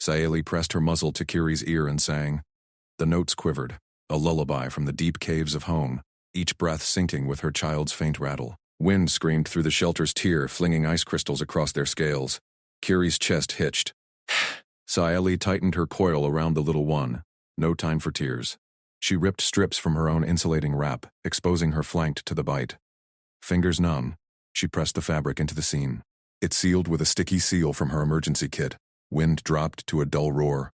Saeli pressed her muzzle to Kiri's ear and sang. The notes quivered, a lullaby from the deep caves of home, each breath syncing with her child's faint rattle. Wind screamed through the shelter's tier, flinging ice crystals across their scales. Kiri's chest hitched. Saeli tightened her coil around the little one. No time for tears. She ripped strips from her own insulating wrap, exposing her flank to the bite. Fingers numb, she pressed the fabric into the seam. It sealed with a sticky seal from her emergency kit. Wind dropped to a dull roar.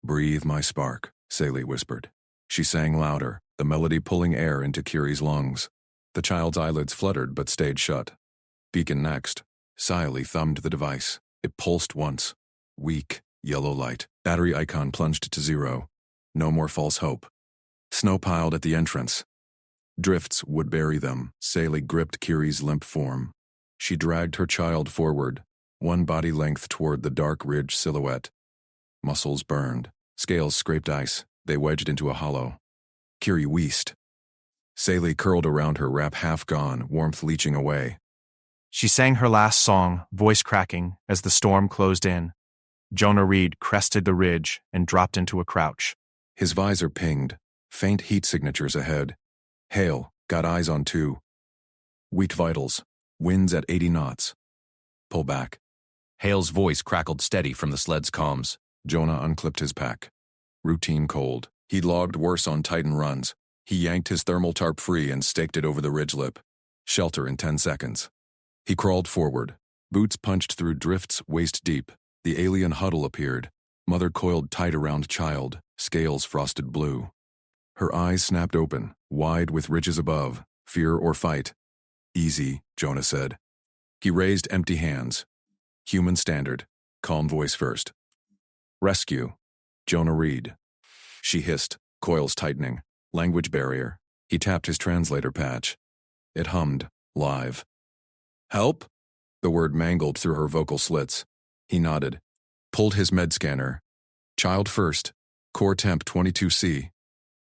"Breathe, my spark," Saeli whispered. She sang louder, the melody pulling air into Kiri's lungs. The child's eyelids fluttered but stayed shut. Beacon next. Saeli thumbed the device. It pulsed once. Weak, yellow light. Battery icon plunged to 0. No more false hope. Snow piled at the entrance. Drifts would bury them. Saeli gripped Kiri's limp form. She dragged her child forward, one body length toward the dark ridge silhouette. Muscles burned. Scales scraped ice. They wedged into a hollow. Kiri wheezed. Saeli curled around her, wrap half gone, warmth leaching away. She sang her last song, voice cracking, as the storm closed in. Jonah Reed crested the ridge and dropped into a crouch. His visor pinged, faint heat signatures ahead. Hale, got eyes on 2. Weak vitals, winds at 80 knots. Pull back. Hale's voice crackled steady from the sled's comms. Jonah unclipped his pack. Routine cold. He'd logged worse on Titan runs. He yanked his thermal tarp free and staked it over the ridge lip. Shelter in 10 seconds. He crawled forward. Boots punched through drifts waist deep. The alien huddle appeared. Mother coiled tight around child, scales frosted blue. Her eyes snapped open, wide with ridges above. Fear or fight? Easy, Jonah said. He raised empty hands. Human standard. Calm voice first. Rescue. Jonah Reed. She hissed, coils tightening. Language barrier. He tapped his translator patch. It hummed, live. Help? The word mangled through her vocal slits. He nodded. Pulled his med scanner. Child first. Core temp 22C.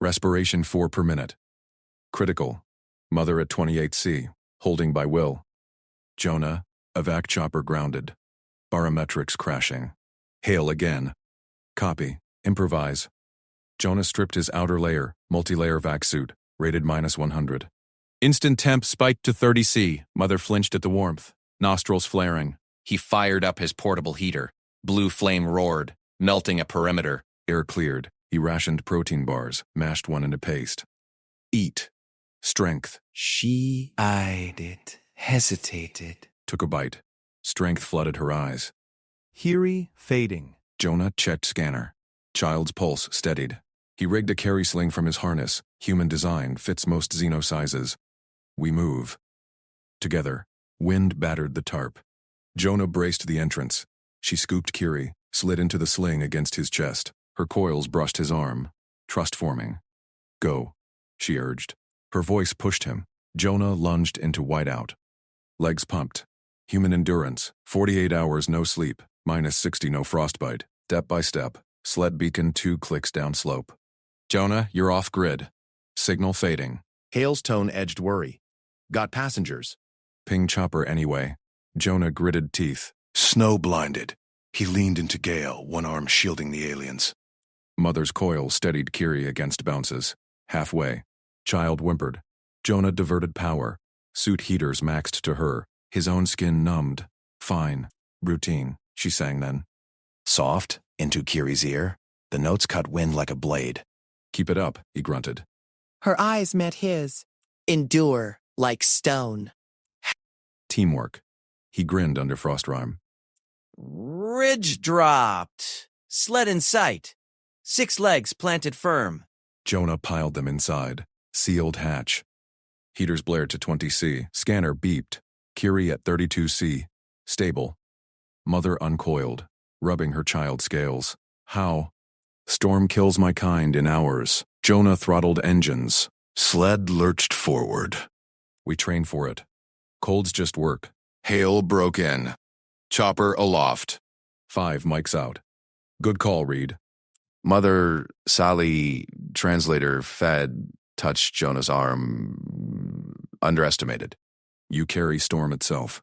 Respiration 4 per minute. Critical. Mother at 28C. Holding by will. Jonah. Evac chopper grounded. Barometrics crashing. Hail again. Copy. Improvise. Jonah stripped his outer layer, multi-layer vac suit, rated -100. Instant temp spiked to 30C. Mother flinched at the warmth, nostrils flaring. He fired up his portable heater. Blue flame roared, melting a perimeter. Air cleared. He rationed protein bars, mashed one into paste. Eat. Strength. She eyed it, hesitated. Took a bite. Strength flooded her eyes. Kiri fading. Jonah checked scanner. Child's pulse steadied. He rigged a carry sling from his harness. Human design, fits most Xeno sizes. We move. Together. Wind battered the tarp. Jonah braced the entrance. She scooped Kiri, slid into the sling against his chest. Her coils brushed his arm. Trust forming. Go, she urged. Her voice pushed him. Jonah lunged into whiteout. Legs pumped. Human endurance, 48 hours no sleep, -60 no frostbite. Step by step, sled beacon 2 clicks down slope. Jonah, you're off grid. Signal fading. Hale's tone edged worry. Got passengers. Ping chopper anyway. Jonah gritted teeth. Snow blinded. He leaned into gale, one arm shielding the aliens. Mother's coil steadied Kiri against bounces. Halfway. Child whimpered. Jonah diverted power. Suit heaters maxed to her. His own skin numbed. Fine. Routine, she sang then. Soft, into Kiri's ear. The notes cut wind like a blade. Keep it up, he grunted. Her eyes met his. Endure, like stone. Teamwork. He grinned under frost rhyme. Ridge dropped. Sled in sight. 6 legs planted firm. Jonah piled them inside. Sealed hatch. Heaters blared to 20C. Scanner beeped. Kiri at 32C. Stable. Mother uncoiled, rubbing her child's scales. How? Storm kills my kind in hours. Jonah throttled engines. Sled lurched forward. We train for it. Colds just work. Hail broke in. Chopper aloft. 5 mics out. Good call, Reed. Mother, Sally, translator, fed, touched Jonah's arm. Underestimated. You carry storm itself.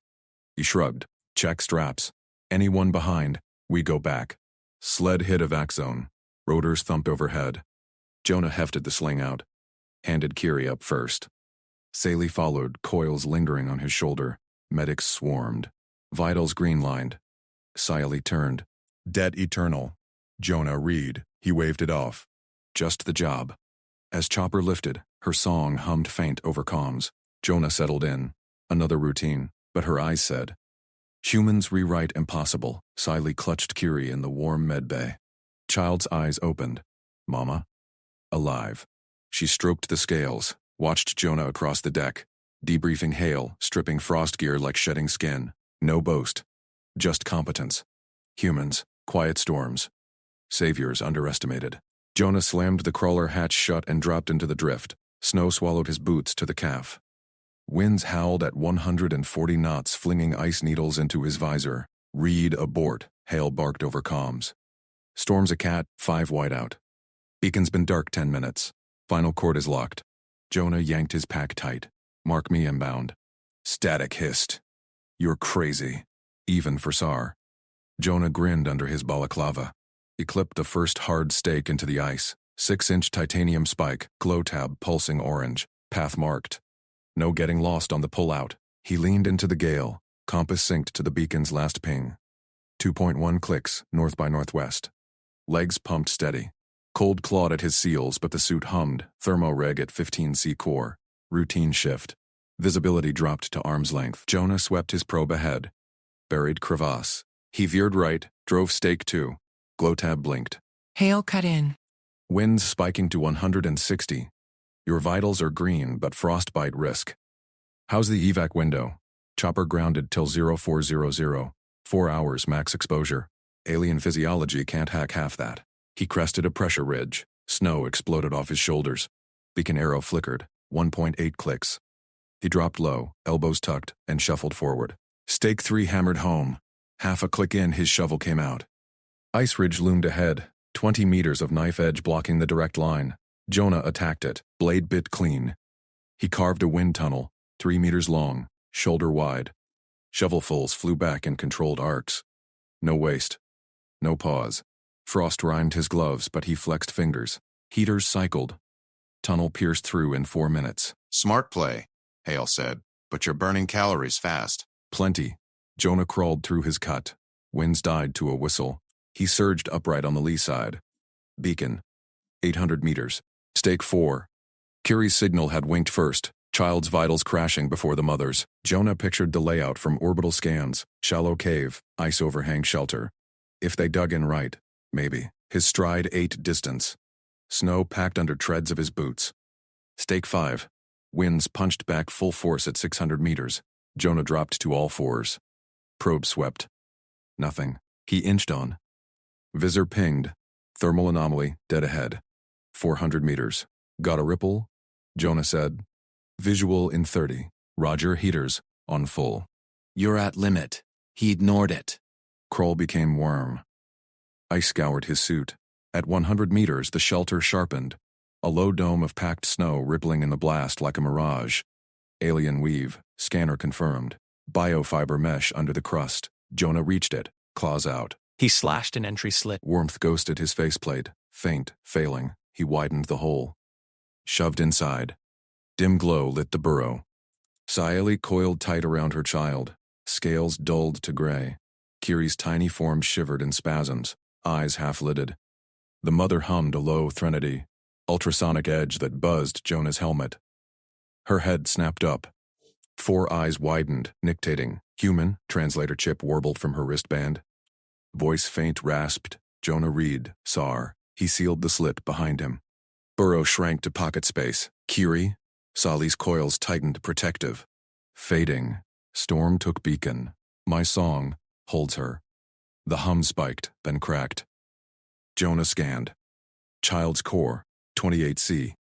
He shrugged. Check straps. Anyone behind, we go back. Sled hit evac zone. Rotors thumped overhead. Jonah hefted the sling out. Handed Kiri up first. Saley followed, coils lingering on his shoulder. Medics swarmed. Vitals green-lined. Siley turned. Debt eternal. Jonah Reed. He waved it off. Just the job. As Chopper lifted, her song hummed faint over comms. Jonah settled in. Another routine, but her eyes said, "Humans rewrite impossible." Siley clutched Kiri in the warm medbay. Child's eyes opened. Mama? Alive. She stroked the scales, watched Jonah across the deck, debriefing Hale, stripping frost gear like shedding skin. No boast. Just competence. Humans, quiet storms. Saviors underestimated. Jonah slammed the crawler hatch shut and dropped into the drift. Snow swallowed his boots to the calf. Winds howled at 140 knots, flinging ice needles into his visor. Reed abort, Hale barked over comms. Storm's a cat, 5 whiteout. Beacon's been dark 10 minutes. Final cord is locked. Jonah yanked his pack tight. Mark me inbound. Static hissed. You're crazy. Even for SAR. Jonah grinned under his balaclava. He clipped the first hard stake into the ice. 6-inch titanium spike, glow tab pulsing orange. Path marked. No getting lost on the pullout. He leaned into the gale. Compass synced to the beacon's last ping. 2.1 clicks, north by northwest. Legs pumped steady. Cold clawed at his seals, but the suit hummed. Thermoreg at 15C core. Routine shift. Visibility dropped to arm's length. Jonah swept his probe ahead. Buried crevasse. He veered right, drove stake 2. Glow tab blinked. Hail cut in. Winds spiking to 160. Your vitals are green, but frostbite risk. How's the evac window? Chopper grounded till 0400. 4 hours max exposure. Alien physiology can't hack half that. He crested a pressure ridge. Snow exploded off his shoulders. Beacon arrow flickered. 1.8 clicks. He dropped low, elbows tucked, and shuffled forward. Stake 3 hammered home. Half a click in, his shovel came out. Ice ridge loomed ahead, 20 meters of knife edge blocking the direct line. Jonah attacked it, blade bit clean. He carved a wind tunnel, 3 meters long, shoulder wide. Shovelfuls flew back in controlled arcs. No waste. No pause. Frost rimed his gloves, but he flexed fingers. Heaters cycled. Tunnel pierced through in 4 minutes. Smart play, Hale said, but you're burning calories fast. Plenty. Jonah crawled through his cut. Winds died to a whistle. He surged upright on the lee side. Beacon. 800 meters. Stake 4. Kiri's signal had winked first, child's vitals crashing before the mother's. Jonah pictured the layout from orbital scans, shallow cave, ice overhang shelter. If they dug in right, maybe. His stride ate distance. Snow packed under treads of his boots. Stake 5. Winds punched back full force at 600 meters. Jonah dropped to all fours. Probe swept. Nothing. He inched on. Visor pinged. Thermal anomaly, dead ahead. 400 meters. Got a ripple? Jonah said. Visual in 30. Roger, heaters, on full. You're at limit. He ignored it. Kroll became worm. Ice scoured his suit. At 100 meters, the shelter sharpened. A low dome of packed snow rippling in the blast like a mirage. Alien weave, scanner confirmed. Biofiber mesh under the crust. Jonah reached it, claws out. He slashed an entry slit. Warmth ghosted his faceplate. Faint, failing, he widened the hole. Shoved inside. Dim glow lit the burrow. Siley coiled tight around her child. Scales dulled to gray. Kiri's tiny form shivered in spasms, eyes half-lidded. The mother hummed a low threnody, ultrasonic edge that buzzed Jonah's helmet. Her head snapped up. 4 eyes widened, nictating. Human, translator chip warbled from her wristband. Voice faint rasped. Jonah Reed, SAR. He sealed the slit behind him. Burrow shrank to pocket space. Kiri? Sally's coils tightened, protective. Fading. Storm took beacon. My song holds her. The hum spiked, then cracked. Jonah scanned. Child's core, 28C.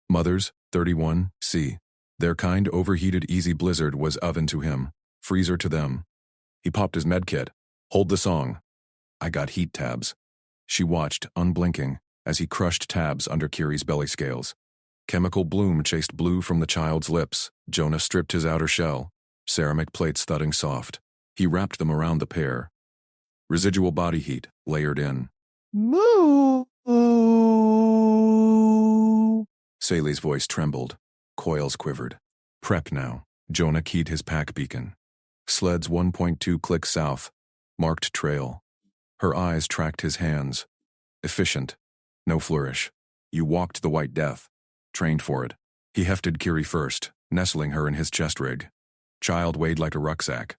Mother's, 31C. Their kind overheated easy blizzard was oven to him, freezer to them. He popped his medkit. Hold the song. I got heat tabs. She watched, unblinking, as he crushed tabs under Kiri's belly scales. Chemical bloom chased blue from the child's lips. Jonah stripped his outer shell, ceramic plates thudding soft. He wrapped them around the pair. Residual body heat, layered in. Moo. Sally's voice trembled. Coils quivered. Prep now. Jonah keyed his pack beacon. Sleds 1.2 clicks south. Marked trail. Her eyes tracked his hands. Efficient. No flourish. You walked the white death. Trained for it. He hefted Kiri first, nestling her in his chest rig. Child weighed like a rucksack.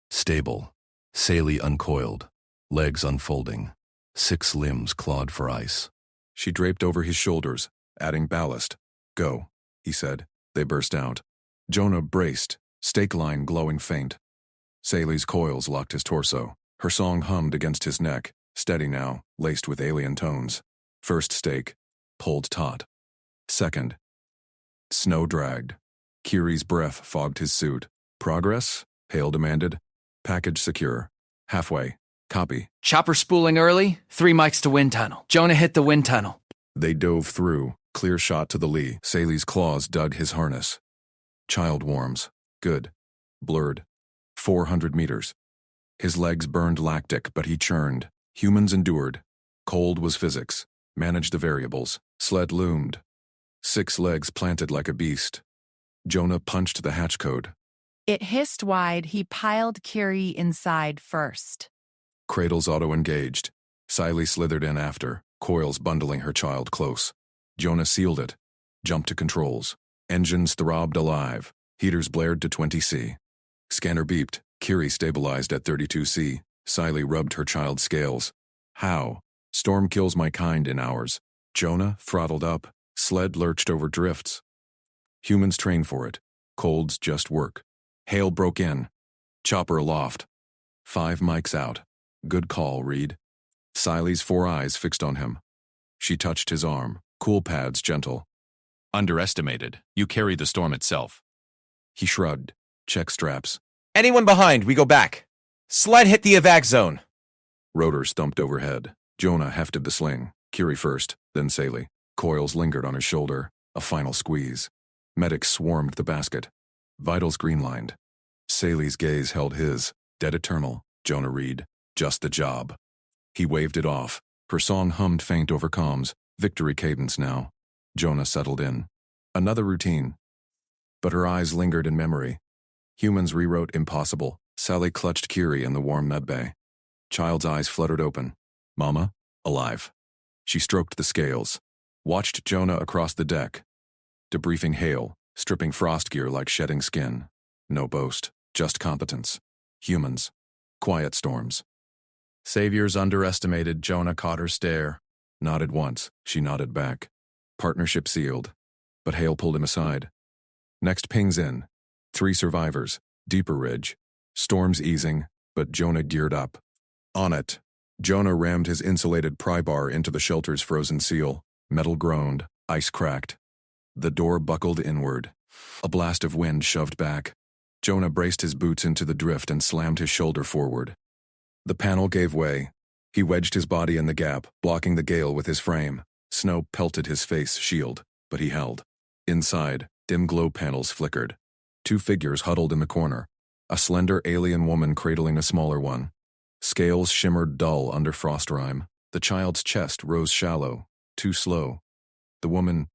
Stable. Sally uncoiled. Legs unfolding. 6 limbs clawed for ice. She draped over his shoulders, adding ballast. Go, he said. They burst out. Jonah braced, stake line glowing faint. Sally's coils locked his torso. Her song hummed against his neck, steady now, laced with alien tones. First stake. Pulled taut. Second. Snow dragged. Kiri's breath fogged his suit. Progress? Hale demanded. Package secure. Halfway. Copy. Chopper spooling early, 3 mics to wind tunnel. Jonah hit the wind tunnel. They dove through, clear shot to the lee. Sally's claws dug his harness. Child warms. Good. Blurred. 400 meters. His legs burned lactic, but he churned. Humans endured. Cold was physics. Managed the variables. Sled loomed. 6 legs planted like a beast. Jonah punched the hatch code. It hissed wide. He piled Kiri inside first. Cradles auto-engaged. Sally slithered in after, coils bundling her child close. Jonah sealed it. Jumped to controls. Engines throbbed alive. Heaters blared to 20C. Scanner beeped. Kiri stabilized at 32C. Sally rubbed her child's scales. How? Storm kills my kind in hours. Jonah throttled up. Sled lurched over drifts. Humans train for it. Colds just work. Hail broke in. Chopper aloft. 5 mics out. Good call, Reed. Sally's 4 eyes fixed on him. She touched his arm. Cool pads gentle. Underestimated. You carry the storm itself. He shrugged. Check straps. Anyone behind, we go back. Sled hit the evac zone. Rotors thumped overhead. Jonah hefted the sling. Kiri first, then Sally. Coils lingered on his shoulder. A final squeeze. Medics swarmed the basket. Vitals greenlined. Sally's gaze held his. Dead eternal. Jonah Reed. Just the job. He waved it off. Her song hummed faint over comms. Victory cadence now. Jonah settled in. Another routine. But her eyes lingered in memory. Humans rewrote impossible. Sally clutched Kiri in the warm medbay. Child's eyes fluttered open. Mama? Alive. She stroked the scales. Watched Jonah across the deck. Debriefing Hale, stripping frost gear like shedding skin. No boast, just competence. Humans. Quiet storms. Saviors underestimated. Jonah caught her stare. Nodded once, she nodded back. Partnership sealed. But Hale pulled him aside. Next pings in. 3 survivors. Deeper ridge. Storms easing, but Jonah geared up. On it. Jonah rammed his insulated pry bar into the shelter's frozen seal. Metal groaned. Ice cracked. The door buckled inward. A blast of wind shoved back. Jonah braced his boots into the drift and slammed his shoulder forward. The panel gave way. He wedged his body in the gap, blocking the gale with his frame. Snow pelted his face shield, but he held. Inside, dim glow panels flickered. 2 figures huddled in the corner. A slender alien woman cradling a smaller one. Scales shimmered dull under frost rime. The child's chest rose shallow, too slow. The woman,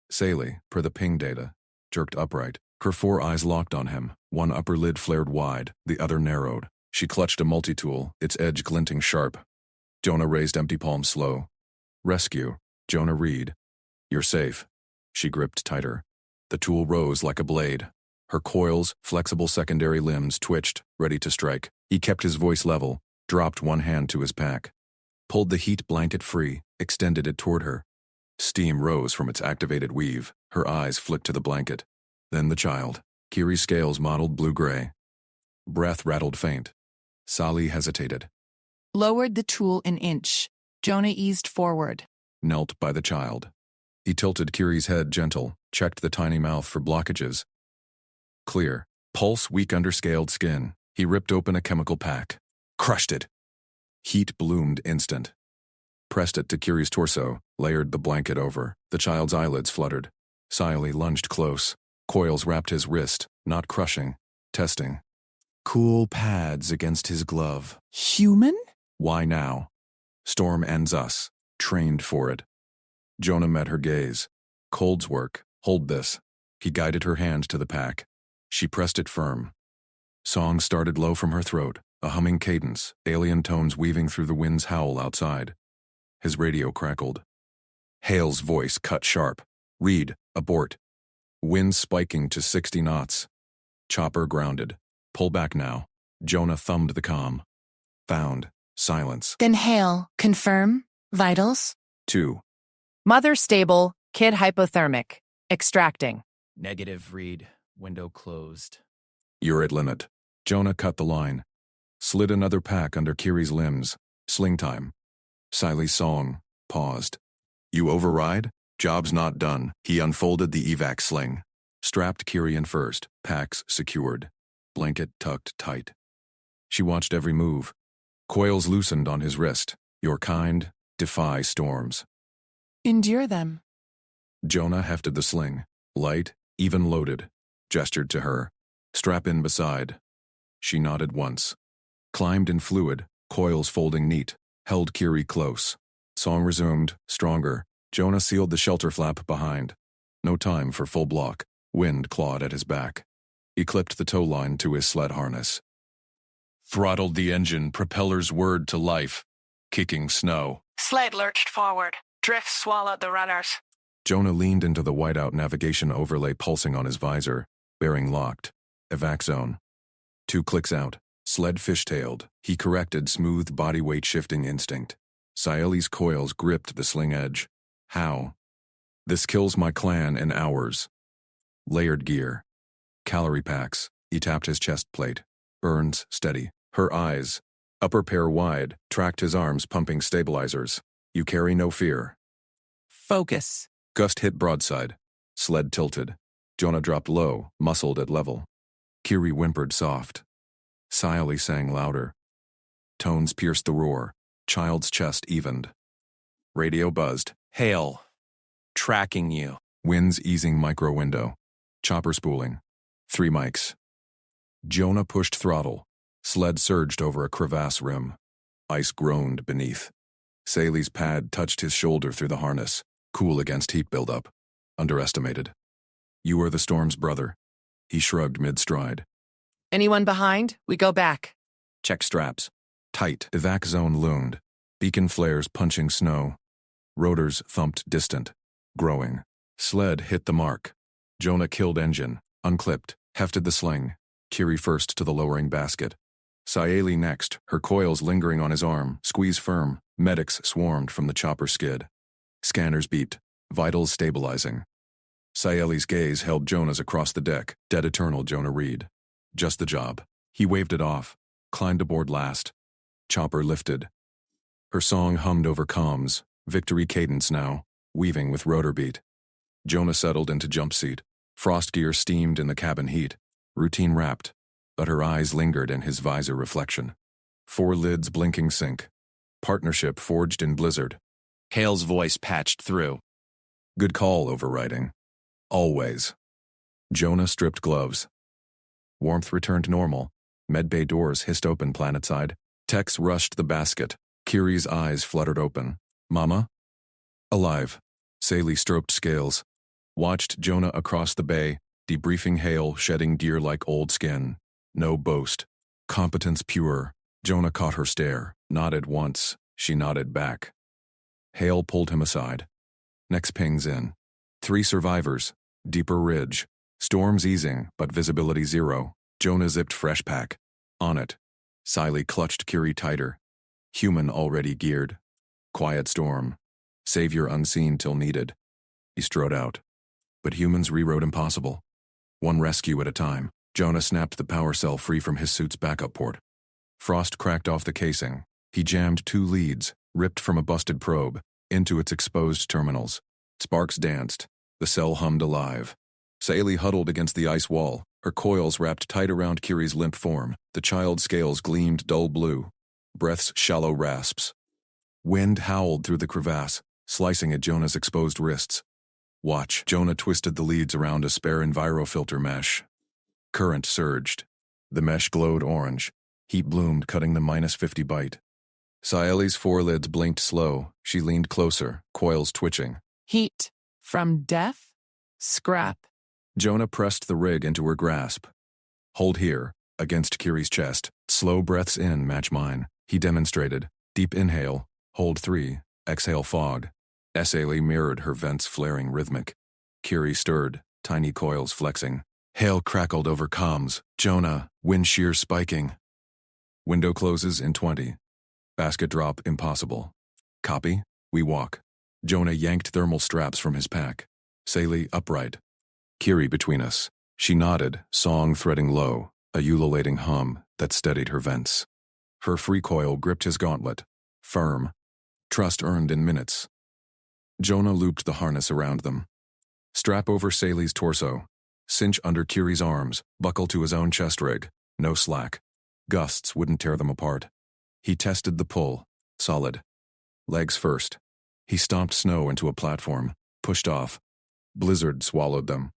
Sally, per the ping data, jerked upright. Her 4 eyes locked on him. One upper lid flared wide, the other narrowed. She clutched a multi-tool, its edge glinting sharp. Jonah raised empty palms slow. Rescue. Jonah Reed. You're safe. She gripped tighter. The tool rose like a blade. Her coils, flexible secondary limbs twitched, ready to strike. He kept his voice level, dropped one hand to his pack. Pulled the heat blanket free, extended it toward her. Steam rose from its activated weave. Her eyes flicked to the blanket. Then the child. Kiri's scales mottled blue-gray. Breath rattled faint. Sally hesitated. Lowered the tool an inch. Jonah eased forward. Knelt by the child. He tilted Kiri's head gentle, checked the tiny mouth for blockages. Clear. Pulse weak under scaled skin. He ripped open a chemical pack. Crushed it. Heat bloomed instant. Pressed it to Kiri's torso, layered the blanket over. The child's eyelids fluttered. Sally lunged close. Coils wrapped his wrist, not crushing. Testing. Cool pads against his glove. Human? Why now? Storm ends us. Trained for it. Jonah met her gaze. Cold's work. Hold this. He guided her hand to the pack. She pressed it firm. Song started low from her throat, a humming cadence, alien tones weaving through the wind's howl outside. His radio crackled. Hale's voice cut sharp. Read, abort. Wind spiking to 60 knots. Chopper grounded. Pull back now. Jonah thumbed the comm. Found. Silence. Then Hale, confirm. Vitals? 2. Mother stable, kid hypothermic. Extracting. Negative read. Window closed. You're at limit. Jonah cut the line. Slid another pack under Kiri's limbs. Sling time. Siley's song. Paused. You override? Job's not done. He unfolded the evac sling. Strapped Kiri in first. Packs secured. Blanket tucked tight. She watched every move. Coils loosened on his wrist. Your kind defy storms. Endure them. Jonah hefted the sling. Light, even loaded. Gestured to her. Strap in beside. She nodded once. Climbed in fluid, coils folding neat. Held Kiri close. Song resumed, stronger. Jonah sealed the shelter flap behind. No time for full block. Wind clawed at his back. He clipped the tow line to his sled harness. Throttled the engine, propellers whirred to life. Kicking snow. Sled lurched forward. Drift swallowed the runners. Jonah leaned into the whiteout navigation overlay pulsing on his visor. Bearing locked. Evac zone. 2 clicks out. Sled fishtailed. He corrected smooth body weight shifting instinct. Siley's coils gripped the sling edge. How? This kills my clan in hours. Layered gear. Calorie packs. He tapped his chest plate. Burns steady. Her eyes, upper pair wide, tracked his arms pumping stabilizers. You carry no fear. Focus. Gust hit broadside. Sled tilted. Jonah dropped low, muscled at level. Kiri whimpered soft. Siley sang louder. Tones pierced the roar. Child's chest evened. Radio buzzed. Hale. Tracking you. Winds easing micro window. Chopper spooling. 3 mics. Jonah pushed throttle. Sled surged over a crevasse rim. Ice groaned beneath. Saley's pad touched his shoulder through the harness. Cool against heat buildup. Underestimated. You are the storm's brother. He shrugged mid-stride. Anyone behind? We go back. Check straps. Tight. Evac zone loomed. Beacon flares punching snow. Rotors thumped distant. Growing. Sled hit the mark. Jonah killed engine. Unclipped. Hefted the sling. Kiri first to the lowering basket. Siley next, her coils lingering on his arm. Squeeze firm. Medics swarmed from the chopper skid. Scanners beeped. Vitals stabilizing. Siley's gaze held Jonah's across the deck. Dead eternal Jonah Reed. Just the job. He waved it off. Climbed aboard last. Chopper lifted. Her song hummed over comms. Victory cadence now. Weaving with rotor beat. Jonah settled into jump seat. Frost gear steamed in the cabin heat. Routine wrapped. But her eyes lingered in his visor reflection. 4 lids blinking sync. Partnership forged in blizzard. Hale's voice patched through. Good call, overriding. Always. Jonah stripped gloves. Warmth returned normal. Medbay doors hissed open planetside. Techs rushed the basket. Kiri's eyes fluttered open. Mama? Alive. Saley stroked scales. Watched Jonah across the bay, debriefing Hale, shedding deer-like old skin. No boast. Competence pure. Jonah caught her stare. Nodded once. She nodded back. Hale pulled him aside. Next ping's in. 3 survivors. Deeper ridge. Storms easing, but visibility 0. Jonah zipped fresh pack. On it. Siley clutched Kiri tighter. Human already geared. Quiet storm. Savior unseen till needed. He strode out. But humans rewrote impossible. 1 rescue at a time. Jonah snapped the power cell free from his suit's backup port. Frost cracked off the casing. He jammed 2 leads, ripped from a busted probe, into its exposed terminals. Sparks danced. The cell hummed alive. Saley huddled against the ice wall, her coils wrapped tight around Kiri's limp form. The child's scales gleamed dull blue. Breath's shallow rasps. Wind howled through the crevasse, slicing at Jonah's exposed wrists. Watch. Jonah twisted the leads around a spare envirofilter mesh. Current surged. The mesh glowed orange. Heat bloomed, cutting the -50 bite. Saeli's forelids blinked slow. She leaned closer, coils twitching. Heat. From death? Scrap. Jonah pressed the rig into her grasp. Hold here, against Kiri's chest. Slow breaths in match mine. He demonstrated. Deep inhale. Hold 3. Exhale fog. Saeli mirrored her vents flaring rhythmic. Kiri stirred, tiny coils flexing. Hail crackled over comms. Jonah, wind shear spiking. Window closes in 20. Basket drop impossible. Copy? We walk. Jonah yanked thermal straps from his pack. Saeli upright. Kiri between us. She nodded, song threading low, a ululating hum that steadied her vents. Her free coil gripped his gauntlet. Firm. Trust earned in minutes. Jonah looped the harness around them. Strap over Saeli's torso. Cinch under Kiri's arms, buckle to his own chest rig. No slack. Gusts wouldn't tear them apart. He tested the pull. Solid. Legs first. He stomped snow into a platform. Pushed off. Blizzard swallowed them.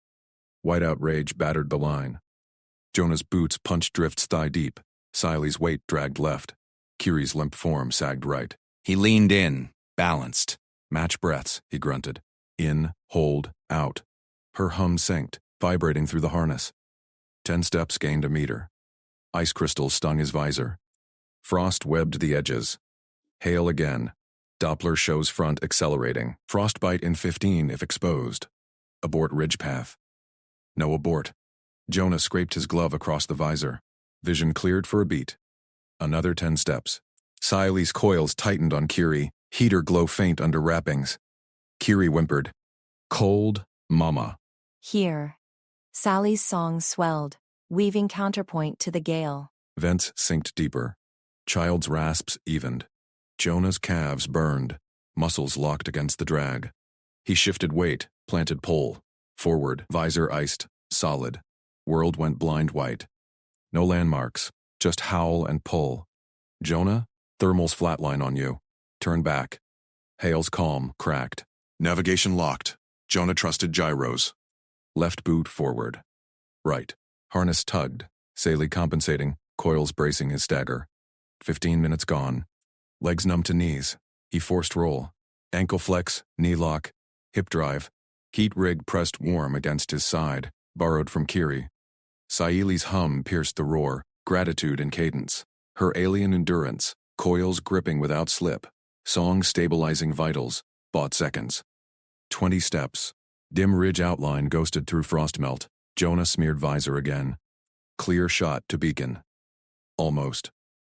Whiteout rage battered the line. Jonah's boots punched drifts thigh deep. Saeli's weight dragged left. Kiri's limp form sagged right. He leaned in, balanced. Match breaths, he grunted. In, hold, out. Her hum synced, vibrating through the harness. 10 steps gained a meter. Ice crystals stung his visor. Frost webbed the edges. Hail again. Doppler shows front accelerating. Frostbite in 15 if exposed. Abort ridge path. No abort. Jonah scraped his glove across the visor. Vision cleared for a beat. Another 10 steps. Saeli's coils tightened on Kiri, heater glow faint under wrappings. Kiri whimpered. Cold, mama. Here. Sally's song swelled, weaving counterpoint to the gale. Vents sinked deeper. Child's rasps evened. Jonah's calves burned, muscles locked against the drag. He shifted weight, planted pole. Forward, visor iced, solid. World went blind white. No landmarks, just howl and pull. Jonah, thermals flatline on you. Turn back. Hale's calm, cracked. Navigation locked. Jonah trusted gyros. Left boot forward. Right. Harness tugged. Saeli compensating, coils bracing his stagger. 15 minutes gone. Legs numb to knees. He forced roll. Ankle flex, knee lock, hip drive. Heat rig pressed warm against his side, borrowed from Kiri. Saeli's hum pierced the roar, gratitude in cadence. Her alien endurance, coils gripping without slip. Song stabilizing vitals, bought seconds. 20 steps. Dim ridge outline ghosted through frostmelt. Jonah smeared visor again. Clear shot to beacon. Almost.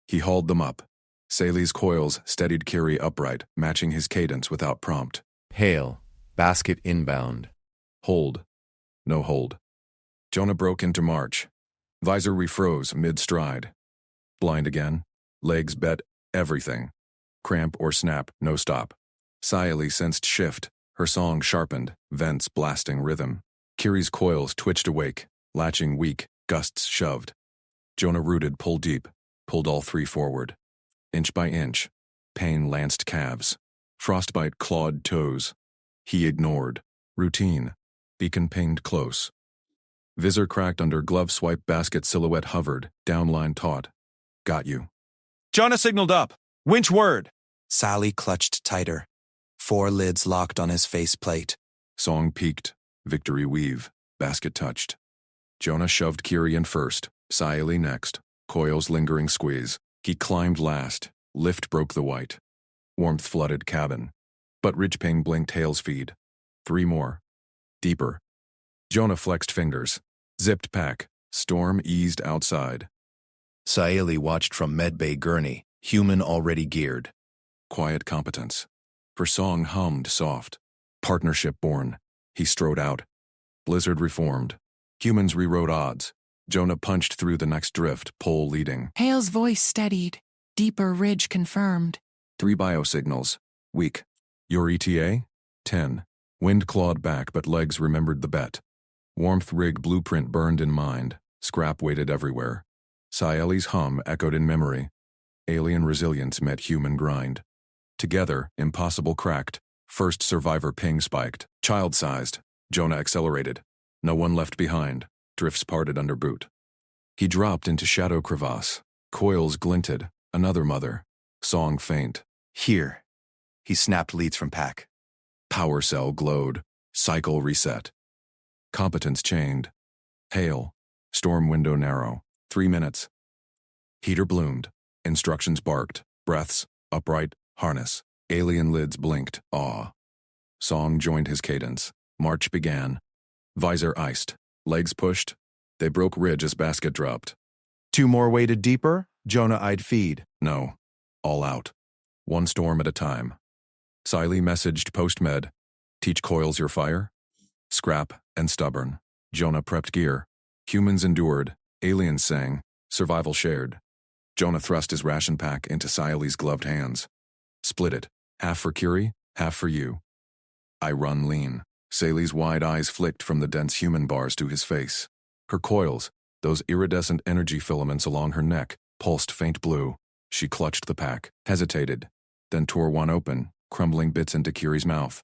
He hauled them up. Saeli's coils steadied Kiri upright, matching his cadence without prompt. Hail. Basket inbound. Hold. No hold. Jonah broke into march. Visor refroze mid-stride. Blind again. Legs bet everything. Cramp or snap, no stop. Saeli sensed shift. Her song sharpened, vents blasting rhythm. Kiri's coils twitched awake, latching weak, gusts shoved. Jonah rooted pull deep, pulled all 3 forward. Inch by inch. Pain lanced calves. Frostbite clawed toes. He ignored. Routine. Beacon pinged close. Visor cracked under glove swipe basket silhouette hovered, downline taut. Got you. Jonah signaled up. Winch word. Sally clutched tighter. 4 lids locked on his faceplate. Song peaked. Victory weave. Basket touched. Jonah shoved Kiri in first. Saeli next. Coils lingering squeeze. He climbed last. Lift broke the white. Warmth flooded cabin. But ridge ping blinked Hale's feed. 3 more. Deeper. Jonah flexed fingers. Zipped pack. Storm eased outside. Saeli watched from medbay gurney, human already geared. Quiet competence. Her song hummed soft. Partnership born. He strode out. Blizzard reformed. Humans rewrote odds. Jonah punched through the next drift, pole leading. Hale's voice steadied. Deeper ridge confirmed. 3 biosignals. Weak. Your ETA? 10. Wind clawed back, but legs remembered the bet. Warmth rig blueprint burned in mind. Scrap waited everywhere. Saeli's hum echoed in memory. Alien resilience met human grind. Together, impossible cracked. First survivor ping spiked. Child-sized. Jonah accelerated. No one left behind. Drifts parted under boot. He dropped into shadow crevasse. Coils glinted. Another mother. Song faint. Here. He snapped leads from pack. Power cell glowed. Cycle reset. Competence chained. Hail. Storm window narrow. 3 minutes. Heater bloomed. Instructions barked. Breaths. Upright. Harness. Alien lids blinked. Awe. Song joined his cadence. March began. Visor iced. Legs pushed. They broke ridge as basket dropped. 2 more weighted deeper, Jonah eyed feed. No. All out. 1 storm at a time. Siley messaged post-med. Teach coils your fire? Scrap and stubborn. Jonah prepped gear. Humans endured. Aliens sang. Survival shared. Jonah thrust his ration pack into Siley's gloved hands. Split it. Half for Curie, half for you. I run lean. Sally's wide eyes flicked from the dense human bars to his face. Her coils, those iridescent energy filaments along her neck, pulsed faint blue. She clutched the pack, hesitated, then tore one open, crumbling bits into Curie's mouth.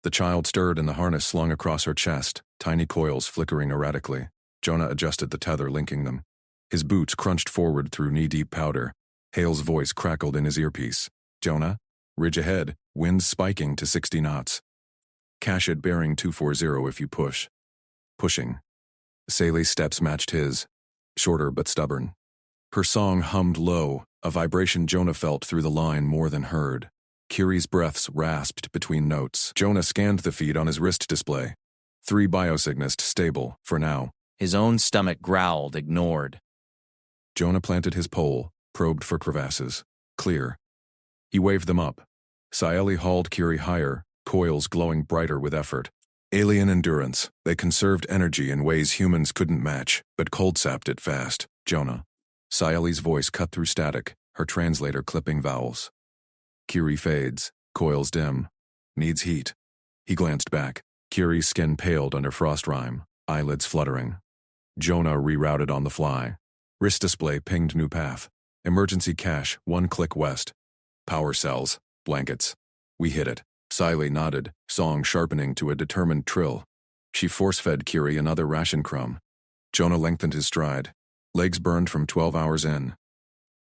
The child stirred in the harness slung across her chest, tiny coils flickering erratically. Jonah adjusted the tether linking them. His boots crunched forward through knee-deep powder. Hale's voice crackled in his earpiece. Jonah, ridge ahead, winds spiking to 60 knots. Cash at bearing 240 if you push. Pushing. Sally's steps matched his, shorter but stubborn. Her song hummed low, a vibration Jonah felt through the line more than heard. Curie's breaths rasped between notes. Jonah scanned the feed on his wrist display. 3 biosignist stable, for now. His own stomach growled, ignored. Jonah planted his pole, probed for crevasses. Clear. He waved them up. Saeli hauled Curie higher, coils glowing brighter with effort. Alien endurance. They conserved energy in ways humans couldn't match, but cold-sapped it fast. Jonah. Saeli's voice cut through static, her translator clipping vowels. Curie fades. Coils dim. Needs heat. He glanced back. Curie's skin paled under frost rime, eyelids fluttering. Jonah rerouted on the fly. Wrist display pinged new path. Emergency cache, 1 click west. Power cells. Blankets. We hit it. Siley nodded, song sharpening to a determined trill. She force-fed Curie another ration crumb. Jonah lengthened his stride. Legs burned from 12 hours in.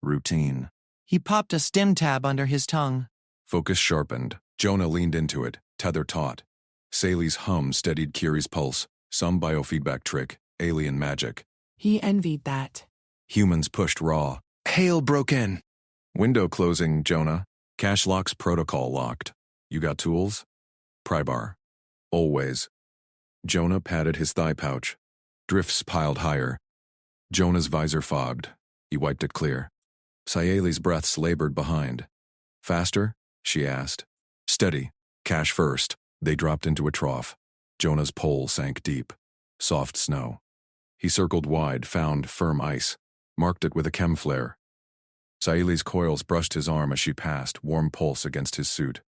Routine. He popped a stim tab under his tongue. Focus sharpened. Jonah leaned into it, tether taut. Sally's hum steadied Curie's pulse. Some biofeedback trick. Alien magic. He envied that. Humans pushed raw. Hale broke in. Window closing, Jonah. Cache locks protocol locked. You got tools? Pry bar. Always. Jonah patted his thigh pouch. Drifts piled higher. Jonah's visor fogged. He wiped it clear. Saeli's breaths labored behind. Faster? She asked. Steady. Cache first. They dropped into a trough. Jonah's pole sank deep. Soft snow. He circled wide, found firm ice. Marked it with a chem flare. Saeli's coils brushed his arm as she passed, warm pulse against his suit.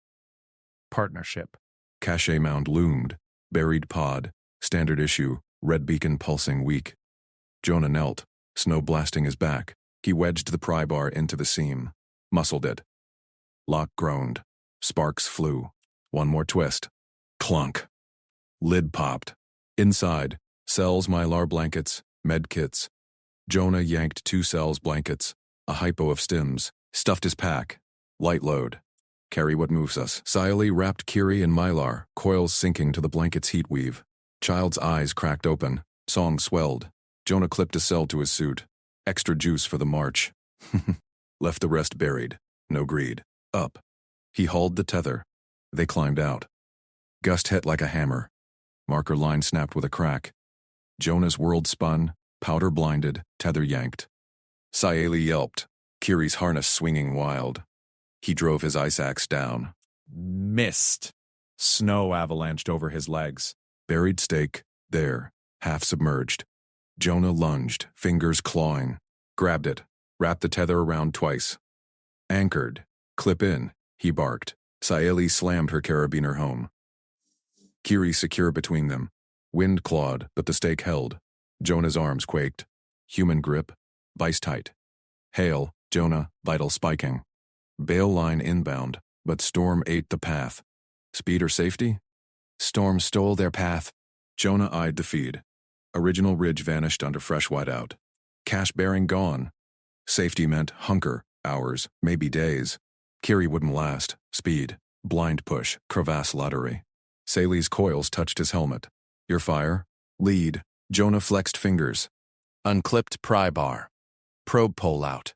Partnership. Cache mound loomed. Buried pod. Standard issue. Red beacon pulsing weak. Jonah knelt, snow blasting his back. He wedged the pry bar into the seam. Muscled it. Lock groaned. Sparks flew. One more twist. Clunk. Lid popped. Inside, cells mylar blankets, med kits. Jonah yanked 2 cells blankets, a hypo of stims, stuffed his pack. Light load. Carry what moves us. Siley wrapped Curie in mylar, coils sinking to the blanket's heat weave. Child's eyes cracked open. Song swelled. Jonah clipped a cell to his suit. Extra juice for the march. Left the rest buried. No greed. Up. He hauled the tether. They climbed out. Gust hit like a hammer. Marker line snapped with a crack. Jonah's world spun, powder blinded, tether yanked. Saeli yelped, Curie's harness swinging wild. He drove his ice axe down. Missed. Snow avalanched over his legs. Buried stake, there, half submerged. Jonah lunged, fingers clawing. Grabbed it, wrapped the tether around twice. Anchored. Clip in, he barked. Saeli slammed her carabiner home. Curie secure between them. Wind clawed, but the stake held. Jonah's arms quaked. Human grip, vice tight. Hail, Jonah, vital spiking. Bail line inbound, but storm ate the path. Speed or safety? Storm stole their path. Jonah eyed the feed. Original ridge vanished under fresh whiteout. Cache bearing gone. Safety meant hunker, hours, maybe days. Kiri wouldn't last. Speed. Blind push. Crevasse lottery. Sally's coils touched his helmet. Your fire. Lead. Jonah flexed fingers. Unclipped pry bar. Probe pole out.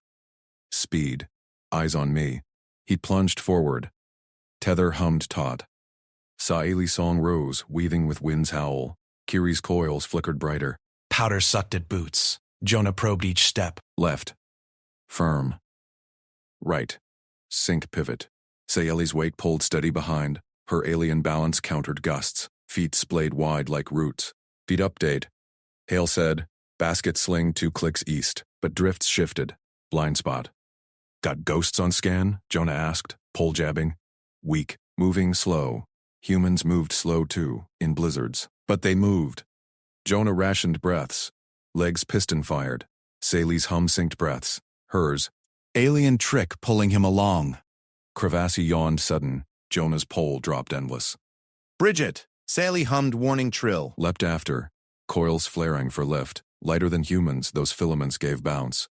Speed. Eyes on me. He plunged forward. Tether hummed taut. Saeli's song rose, weaving with wind's howl. Kiri's coils flickered brighter. Powder sucked at boots. Jonah probed each step. Left. Firm. Right. Sync pivot. Saeli's weight pulled steady behind. Her alien balance countered gusts. Feet splayed wide like roots. Feet update. Hale said, basket sling 2 clicks east, but drifts shifted. Blind spot. Got ghosts on scan? Jonah asked, pole jabbing. Weak. Moving slow. Humans moved slow too, in blizzards. But they moved. Jonah rationed breaths. Legs piston fired. Saeli's hum synced breaths. Hers. Alien trick pulling him along. Crevasse yawned sudden. Jonah's pole dropped endless. Bridget! Sally hummed warning trill. Leapt after. Coils flaring for lift. Lighter than humans, those filaments gave bounce.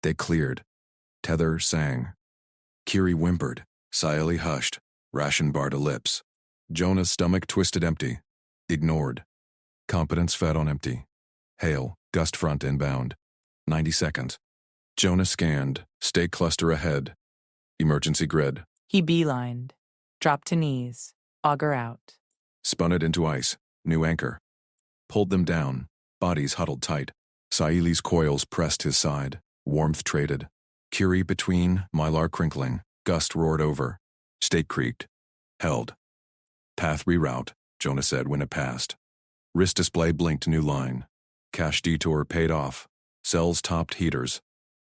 They cleared. Tether sang. Kiri whimpered. Saeli hushed. Ration bar to lips. Jonah's stomach twisted empty. Ignored. Competence fed on empty. Hale, gust front inbound. 90 seconds. Jonah scanned. Stay cluster ahead. Emergency grid. He beelined. Dropped to knees. Auger out. Spun it into ice. New anchor. Pulled them down. Bodies huddled tight. Saeli's coils pressed his side. Warmth traded. Kiri between, mylar crinkling. Gust roared over. Stake creaked. Held. Path reroute, Jonah said when it passed. Wrist display blinked new line. Cache detour paid off. Cells topped heaters.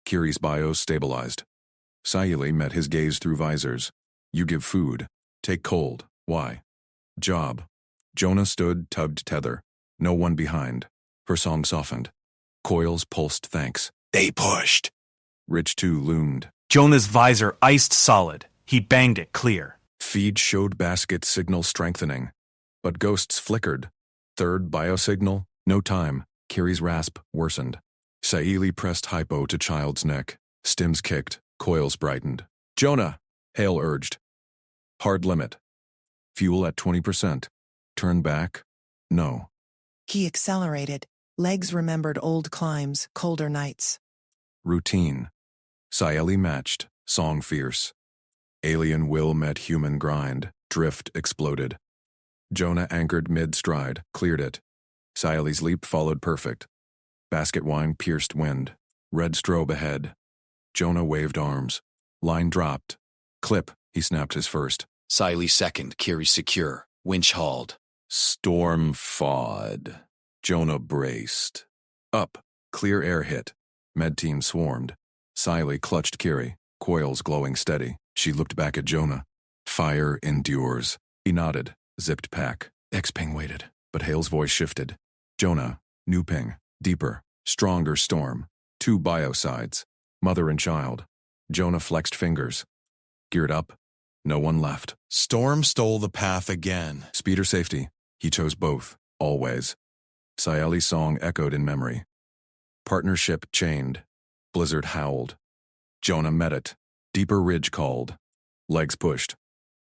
Kiri's bios stabilized. Saeli met his gaze through visors. You give food. Take cold. Why? Job. Jonah stood, tugged tether. No one behind. Her song softened. Coils pulsed thanks. They pushed. Rich 2 loomed. Jonah's visor iced solid. He banged it clear. Feed showed basket signal strengthening. But ghosts flickered. Third biosignal, no time. Kiri's rasp worsened. Saeli pressed hypo to child's neck. Stims kicked. Coils brightened. Jonah, Hale urged. Hard limit. Fuel at 20%. Turn back? No. He accelerated. Legs remembered old climbs, colder nights. Routine. Saeli matched. Song fierce. Alien will met human grind. Drift exploded. Jonah anchored mid-stride, cleared it. Saeli's leap followed perfect. Basket wine pierced wind. Red strobe ahead. Jonah waved arms. Line dropped. Clip, he snapped his first. Saeli second, Kiri secure. Winch hauled. Storm fawed. Jonah braced. Up. Clear air hit. Med team swarmed. Saeli clutched Kiri. Coils glowing steady. She looked back at Jonah. Fire endures. He nodded. Zipped pack. X-ping waited. But Hale's voice shifted. Jonah. New ping. Deeper. Stronger storm. 2 biosides. Mother and child. Jonah flexed fingers. Geared up. No one left. Storm stole the path again. Speed or safety. He chose both. Always. Saeli's song echoed in memory. Partnership chained. Blizzard howled. Jonah met it. Deeper ridge called. Legs pushed.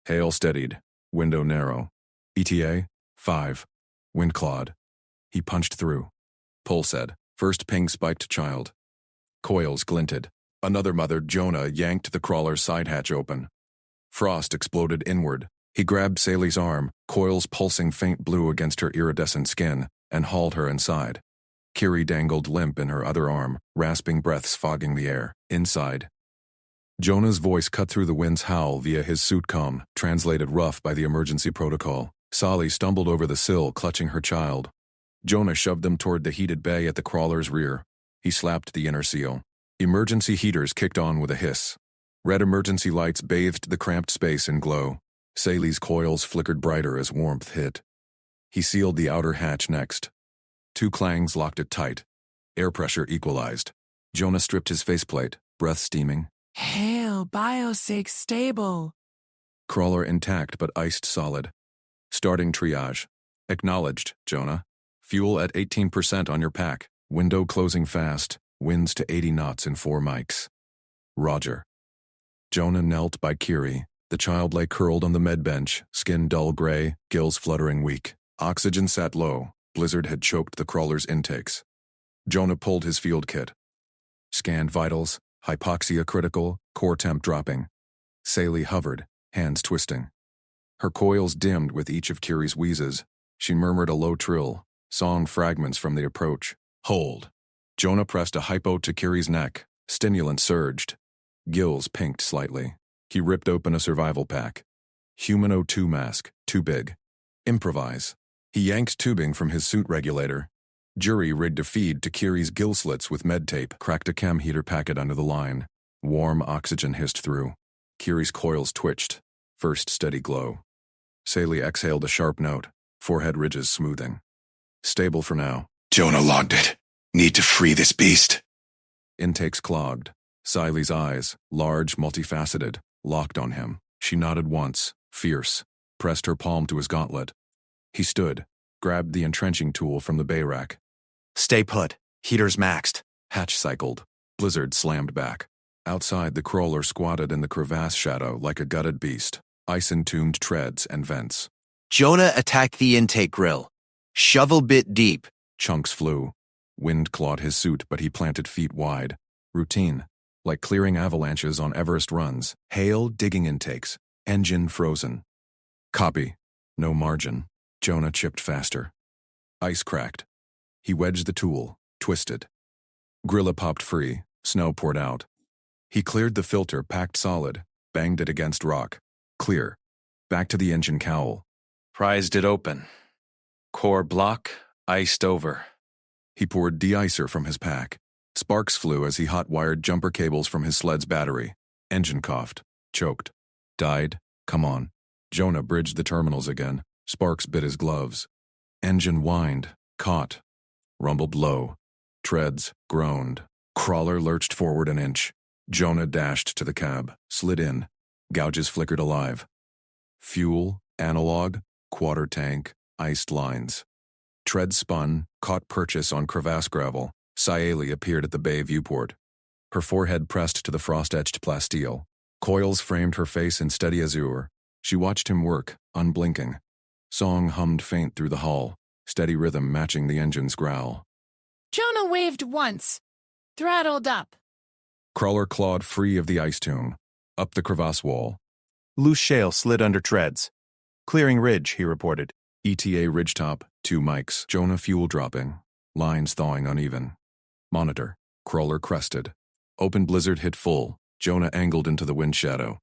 Hale steadied. Window narrow. ETA? 5. Wind clawed. He punched through. Pull said. First ping spiked child. Coils glinted. Another mother, Jonah, yanked the crawler's side hatch open. Frost exploded inward. He grabbed Saeli's arm, coils pulsing faint blue against her iridescent skin, and hauled her inside. Kiri dangled limp in her other arm, rasping breaths fogging the air. Inside. Jonah's voice cut through the wind's howl via his suit comm, translated rough by the emergency protocol. Sally stumbled over the sill, clutching her child. Jonah shoved them toward the heated bay at the crawler's rear. He slapped the inner seal. Emergency heaters kicked on with a hiss. Red emergency lights bathed the cramped space in glow. Saeli's coils flickered brighter as warmth hit. He sealed the outer hatch next. 2 clangs locked it tight. Air pressure equalized. Jonah stripped his faceplate, breath steaming. Hale, biosig stable. Crawler intact but iced solid. Starting triage. Acknowledged, Jonah. Fuel at 18% on your pack. Window closing fast. Winds to 80 knots in 4 mics. Roger. Jonah knelt by Kiri. The child lay curled on the med bench, skin dull gray, gills fluttering weak. Oxygen sat low. Blizzard had choked the crawler's intakes. Jonah pulled his field kit. Scanned vitals, hypoxia critical, core temp dropping. Saley hovered, hands twisting. Her coils dimmed with each of Kiri's wheezes. She murmured a low trill, song fragments from the approach. Hold. Jonah pressed a hypo to Kiri's neck. Stimulant surged. Gills pinked slightly. He ripped open a survival pack. Human O2 mask, too big. Improvise. He yanked tubing from his suit regulator. Jury rigged a feed to Kiri's gill slits with med tape, cracked a chem heater packet under the line. Warm oxygen hissed through. Kiri's coils twitched. First steady glow. Saley exhaled a sharp note, forehead ridges smoothing. Stable for now. Jonah logged it. Need to free this beast. Intakes clogged. Saley's eyes, large, multifaceted, locked on him. She nodded once, fierce, pressed her palm to his gauntlet. He stood, grabbed the entrenching tool from the bay rack. Stay put. Heaters maxed. Hatch cycled. Blizzard slammed back. Outside, the crawler squatted in the crevasse shadow like a gutted beast, ice-entombed treads and vents. Jonah attacked the intake grill. Shovel bit deep. Chunks flew. Wind clawed his suit, but he planted feet wide. Routine, like clearing avalanches on Everest runs. Hail digging intakes. Engine frozen. Copy. No margin. Jonah chipped faster. Ice cracked. He wedged the tool, twisted. Grilla popped free. Snow poured out. He cleared the filter, packed solid, banged it against rock. Clear. Back to the engine cowl. Prized it open. Core block, iced over. He poured de-icer from his pack. Sparks flew as he hot-wired jumper cables from his sled's battery. Engine coughed. Choked. Died. Come on. Jonah bridged the terminals again. Sparks bit his gloves. Engine whined. Caught. Rumbled low. Treads groaned. Crawler lurched forward an inch. Jonah dashed to the cab. Slid in. Gouges flickered alive. Fuel, analog, quarter tank, iced lines. Tread spun, caught purchase on crevasse gravel. Saley appeared at the bay viewport. Her forehead pressed to the frost-etched plasteel. Coils framed her face in steady azure. She watched him work, unblinking. Song hummed faint through the hull, steady rhythm matching the engine's growl. Jonah waved once. Throttled up. Crawler clawed free of the ice tomb. Up the crevasse wall. Loose shale slid under treads. Clearing ridge, he reported. ETA ridgetop, 2 mics. Jonah fuel dropping. Lines thawing uneven. Monitor. Crawler crested. Open blizzard hit full. Jonah angled into the wind shadow.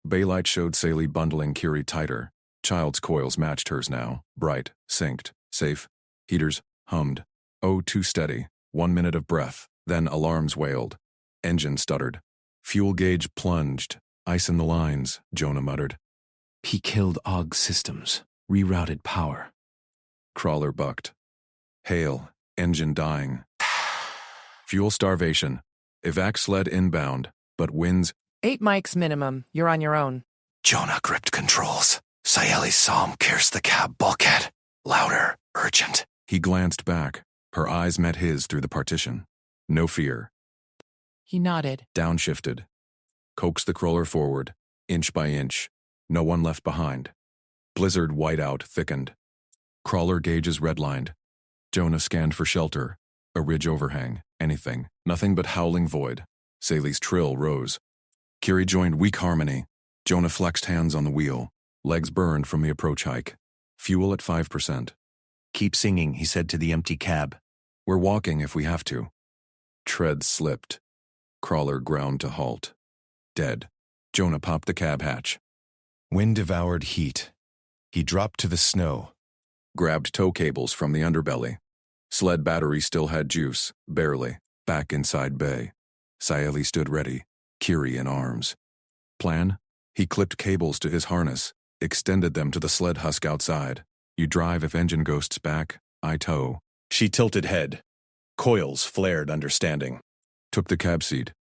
Baylight showed Saley bundling Kiri tighter. Child's coils matched hers now. Bright. Synced. Safe. Heaters. Hummed. O2 steady. 1 minute of breath. Then alarms wailed. Engine stuttered. Fuel gauge plunged. Ice in the lines, Jonah muttered. He killed AUG systems. Rerouted power. Crawler bucked. Hail. Engine dying. Fuel starvation. Evac sled inbound, but winds. 8 mics minimum. You're on your own. Jonah gripped controls. Saley's psalm pierced the cab bulkhead. Louder, urgent. He glanced back. Her eyes met his through the partition. No fear. He nodded. Downshifted. Coaxed the crawler forward, inch by inch. No one left behind. Blizzard whiteout thickened. Crawler gauges redlined. Jonah scanned for shelter. A ridge overhang. Anything. Nothing but howling void. Saley's trill rose. Kiri joined weak harmony. Jonah flexed hands on the wheel. Legs burned from the approach hike. Fuel at 5%. Keep singing, he said to the empty cab. We're walking if we have to. Treads slipped. Crawler ground to halt. Dead. Jonah popped the cab hatch. Wind-devoured heat. He dropped to the snow. Grabbed tow cables from the underbelly. Sled battery still had juice, barely. Back inside bay. Saley stood ready, Kiri in arms. Plan? He clipped cables to his harness, extended them to the sled husk outside. You drive if engine ghosts back, I tow. She tilted head. Coils flared understanding. Took the cab seat.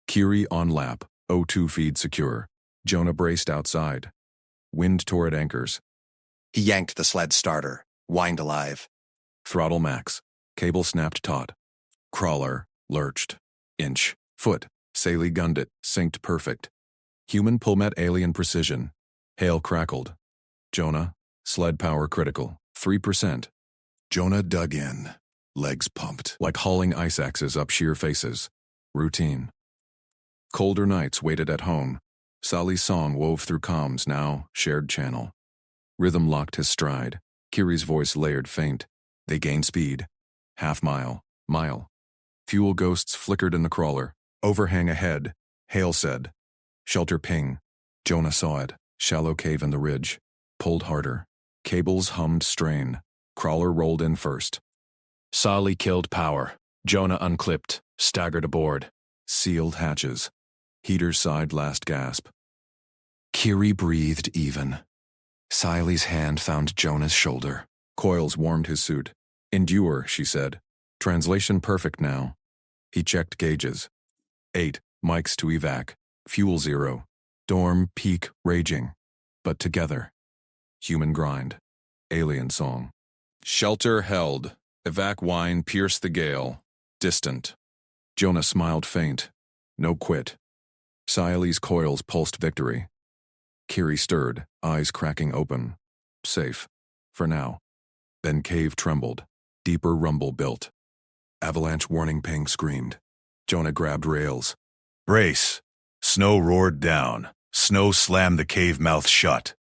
Kiri on lap, O2 feed secure. Jonah braced outside. Wind tore at anchors. He yanked the sled starter. Whined alive. Throttle max. Cable snapped taut. Crawler lurched. Inch. Foot. Saley gunned it, synced perfect. Human pull met alien precision. Hale crackled. Jonah, sled power critical, 3%. Jonah dug in, legs pumped. Like hauling ice axes up sheer faces. Routine. Colder nights waited at home. Sally's song wove through comms, now shared channel. Rhythm locked his stride. Kiri's voice layered faint. They gained speed. Half mile. Mile. Fuel ghosts flickered in the crawler. Overhang ahead. Hale said. Shelter ping. Jonah saw it. Shallow cave in the ridge. Pulled harder. Cables hummed strain. Crawler rolled in first. Sally killed power. Jonah unclipped, staggered aboard. Sealed hatches. Heaters sighed last gasp. Kiri breathed even. Sally's hand found Jonah's shoulder. Coils warmed his suit. Endure, she said. Translation perfect now. He checked gauges. 8, mics to evac. Fuel 0. Dorm, peak, raging. But together. Human grind. Alien song. Shelter held. Evac whine pierced the gale. Distant. Jonah smiled faint. No quit. Sally's coils pulsed victory. Kiri stirred, eyes cracking open. Safe. For now. Then cave trembled. Deeper rumble built. Avalanche warning ping screamed. Jonah grabbed rails. Brace. Snow roared down. Snow slammed the cave mouth shut.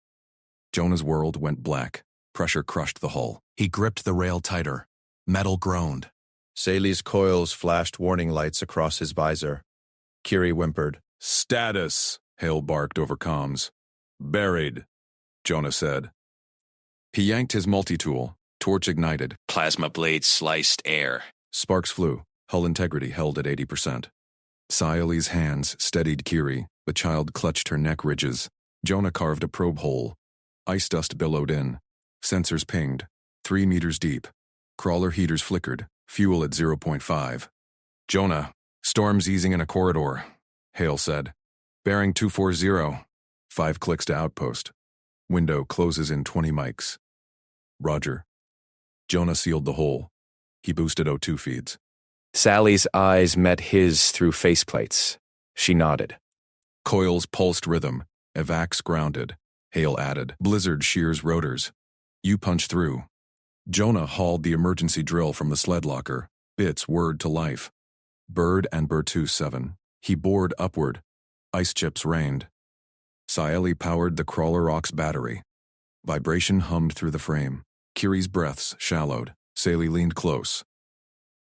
Jonah's world went black. Pressure crushed the hull. He gripped the rail tighter. Metal groaned. Sally's coils flashed warning lights across his visor. Kiri whimpered. Status, Hale barked over comms. Buried, Jonah said. He yanked his multi-tool. Torch ignited. Plasma blade sliced air. Sparks flew. Hull integrity held at 80%. Sally's hands steadied Kiri. The child clutched her neck ridges. Jonah carved a probe hole. Ice dust billowed in. Sensors pinged. 3 meters deep. Crawler heaters flickered. Fuel at 0.5. Jonah, storm's easing in a corridor, Hale said. Bearing 240. 5 clicks to Outpost. Window closes in 20 mics. Roger. Jonah sealed the hole. He boosted O2 feeds. Sally's eyes met his through faceplates. She nodded. Coils pulsed rhythm. Evacs grounded. Hale added. Blizzard shears rotors. You punch through. Jonah hauled the emergency drill from the sled locker. Bits whirred to life. Bird and Bertu 7. He bored upward. Ice chips rained. Sci-Fi powered the Crawler Ox battery. Vibration hummed through the frame. Kiri's breaths shallowed. Saley leaned close.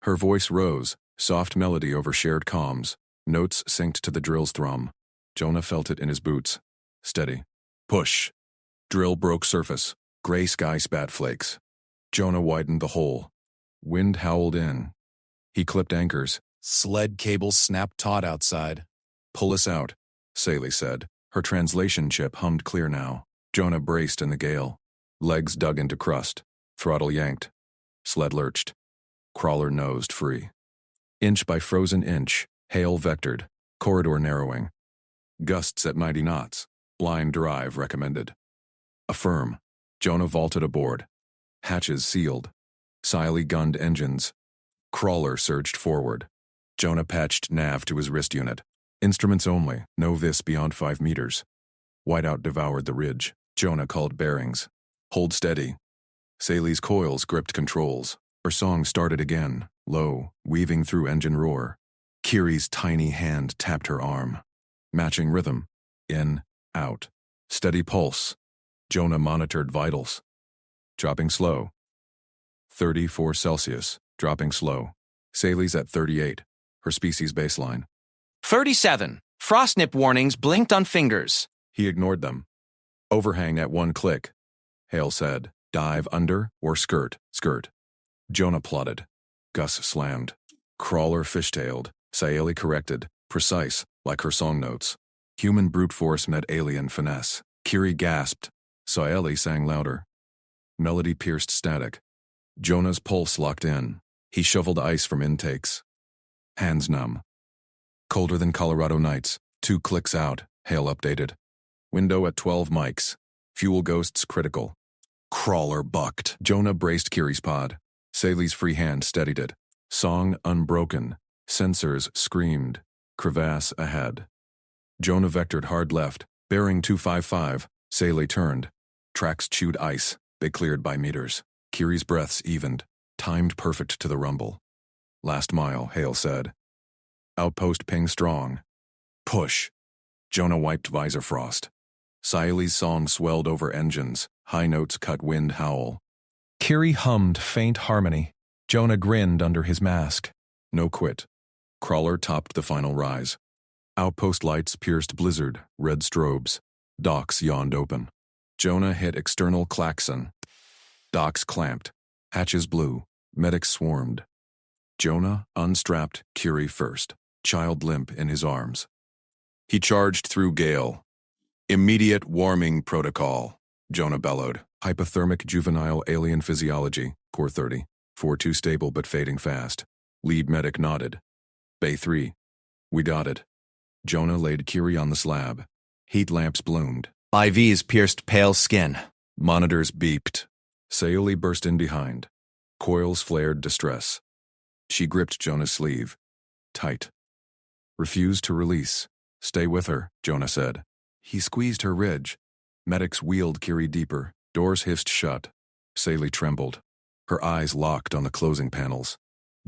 Her voice rose, soft melody over shared comms. Notes synced to the drill's thrum. Jonah felt it in his boots. Steady. Push. Drill broke surface. Gray sky spat flakes. Jonah widened the hole. Wind howled in. He clipped anchors. Sled cables snapped taut outside. Pull us out, Saley said. Her translation chip hummed clear now. Jonah braced in the gale. Legs dug into crust. Throttle yanked. Sled lurched. Crawler nosed free. Inch by frozen inch, Hale vectored. Corridor narrowing. Gusts at 90 knots. Blind drive recommended. Affirm. Jonah vaulted aboard. Hatches sealed. Saley gunned engines. Crawler surged forward. Jonah patched nav to his wrist unit. Instruments only, no vis beyond 5 meters. Whiteout devoured the ridge. Jonah called bearings. Hold steady. Sally's coils gripped controls. Her song started again, low, weaving through engine roar. Kiri's tiny hand tapped her arm. Matching rhythm. In, out. Steady pulse. Jonah monitored vitals. Dropping slow. 34 Celsius, dropping slow. Sally's at 38, her species baseline. 37. Frost nip warnings blinked on fingers. He ignored them. Overhang at 1 click. Hale said, dive under or skirt, skirt. Jonah plotted. Gus slammed. Crawler fishtailed. Saley corrected. Precise, like her song notes. Human brute force met alien finesse. Kiri gasped. Saley sang louder. Melody pierced static. Jonah's pulse locked in. He shoveled ice from intakes. Hands numb. Colder than Colorado nights. 2 clicks out, Hale updated. Window at 12 mics. Fuel ghosts critical. Crawler bucked. Jonah braced Kiri's pod. Saley's free hand steadied it. Song unbroken. Sensors screamed. Crevasse ahead. Jonah vectored hard left, bearing 255. Saley turned. Tracks chewed ice, they cleared by meters. Kiri's breaths evened, timed perfect to the rumble. Last mile, Hale said. Outpost ping strong. Push. Jonah wiped visor frost. Saley's song swelled over engines, high notes cut wind howl. Kiri hummed faint harmony. Jonah grinned under his mask. No quit. Crawler topped the final rise. Outpost lights pierced blizzard, red strobes. Docks yawned open. Jonah hit external klaxon. Docks clamped. Hatches blew. Medics swarmed. Jonah unstrapped Kiri first, child limp in his arms. He charged through gale. Immediate warming protocol, Jonah bellowed. Hypothermic juvenile alien physiology, core 30. 4-2 stable but fading fast. Lead medic nodded. Bay 3. We dotted. Jonah laid Kiri on the slab. Heat lamps bloomed. IVs pierced pale skin. Monitors beeped. Saley burst in behind. Coils flared distress. She gripped Jonah's sleeve. Tight. Refused to release. Stay with her, Jonah said. He squeezed her ridge. Medics wheeled Kiri deeper. Doors hissed shut. Saley trembled. Her eyes locked on the closing panels.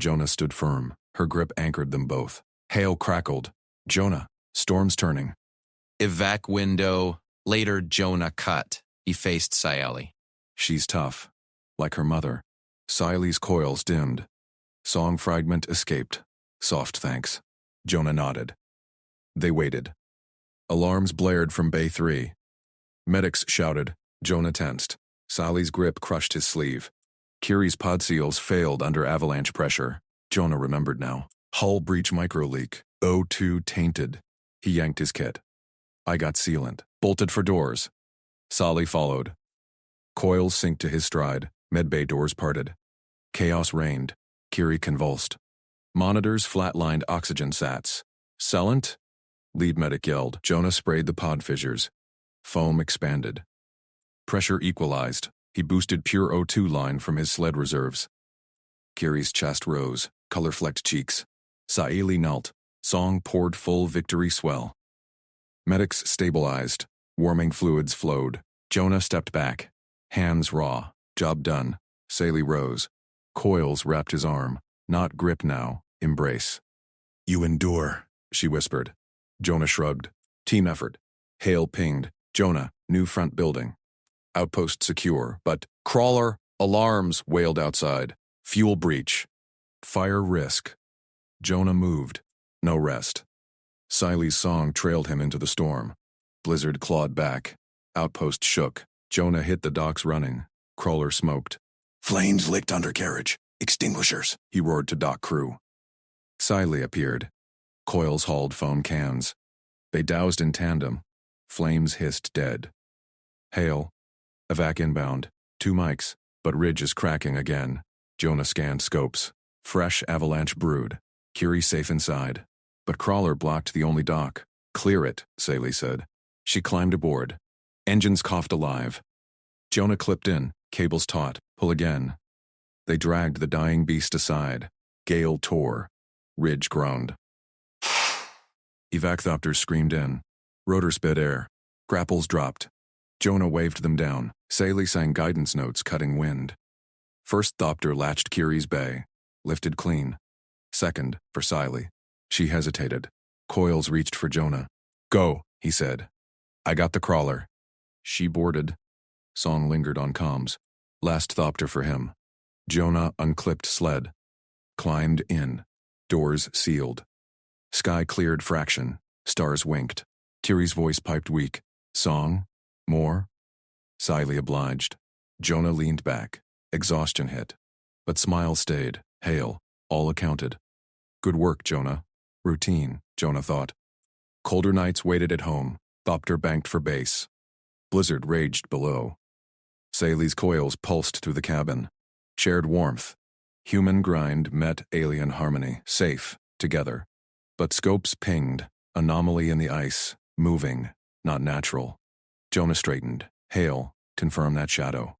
Jonah stood firm. Her grip anchored them both. Hail crackled. Jonah, storm's turning. Evac window. Later Jonah cut. Effaced Saley. She's tough. Like her mother. Saley's coils dimmed. Song fragment escaped. Soft thanks. Jonah nodded. They waited. Alarms blared from Bay 3. Medics shouted. Jonah tensed. Sally's grip crushed his sleeve. Kiri's pod seals failed under avalanche pressure. Jonah remembered now. Hull breach microleak. O2 tainted. He yanked his kit. I got sealant. Bolted for doors. Sally followed. Coils synced to his stride. Medbay doors parted. Chaos reigned. Kiri convulsed. Monitors flatlined oxygen sats. Sealant? Lead medic yelled. Jonah sprayed the pod fissures. Foam expanded. Pressure equalized. He boosted pure O2 line from his sled reserves. Kiri's chest rose, color-flecked cheeks. Saley knelt. Song poured full victory swell. Medics stabilized. Warming fluids flowed. Jonah stepped back. Hands raw. Job done. Saley rose. Coils wrapped his arm. Not grip now. Embrace. You endure, she whispered. Jonah shrugged. Team effort. Hale pinged. Jonah, new front building. Outpost secure, but crawler, alarms wailed outside. Fuel breach. Fire risk. Jonah moved. No rest. Saley's song trailed him into the storm. Blizzard clawed back. Outpost shook. Jonah hit the docks running. Crawler smoked. Flames licked undercarriage. Extinguishers, he roared to dock crew. Saley appeared. Coils hauled foam cans. They doused in tandem. Flames hissed dead. Hail. Evac inbound. 2 mics, but ridge is cracking again. Jonah scanned scopes. Fresh avalanche brood. Kiri safe inside. But crawler blocked the only dock. Clear it, Saley said. She climbed aboard. Engines coughed alive. Jonah clipped in, cables taut, pull again. They dragged the dying beast aside. Gale tore. Ridge groaned. Evacthopters screamed in. Rotor sped air. Grapples dropped. Jonah waved them down. Saley sang guidance notes cutting wind. First thopter latched Kiri's bay. Lifted clean. Second, for Saley. She hesitated. Coils reached for Jonah. Go, he said. I got the crawler. She boarded. Song lingered on comms. Last thopter for him. Jonah unclipped sled. Climbed in. Doors sealed. Sky cleared fraction. Stars winked. Kiri's voice piped weak. Song? More? Saley obliged. Jonah leaned back. Exhaustion hit. But smile stayed. Hail. All accounted. Good work, Jonah. Routine, Jonah thought. Colder nights waited at home. Thopter banked for base. Blizzard raged below. Saley's coils pulsed through the cabin. Shared warmth. Human grind met alien harmony. Safe. Together. But scopes pinged. Anomaly in the ice. Moving. Not natural. Jonah straightened. Hail. Confirm that shadow.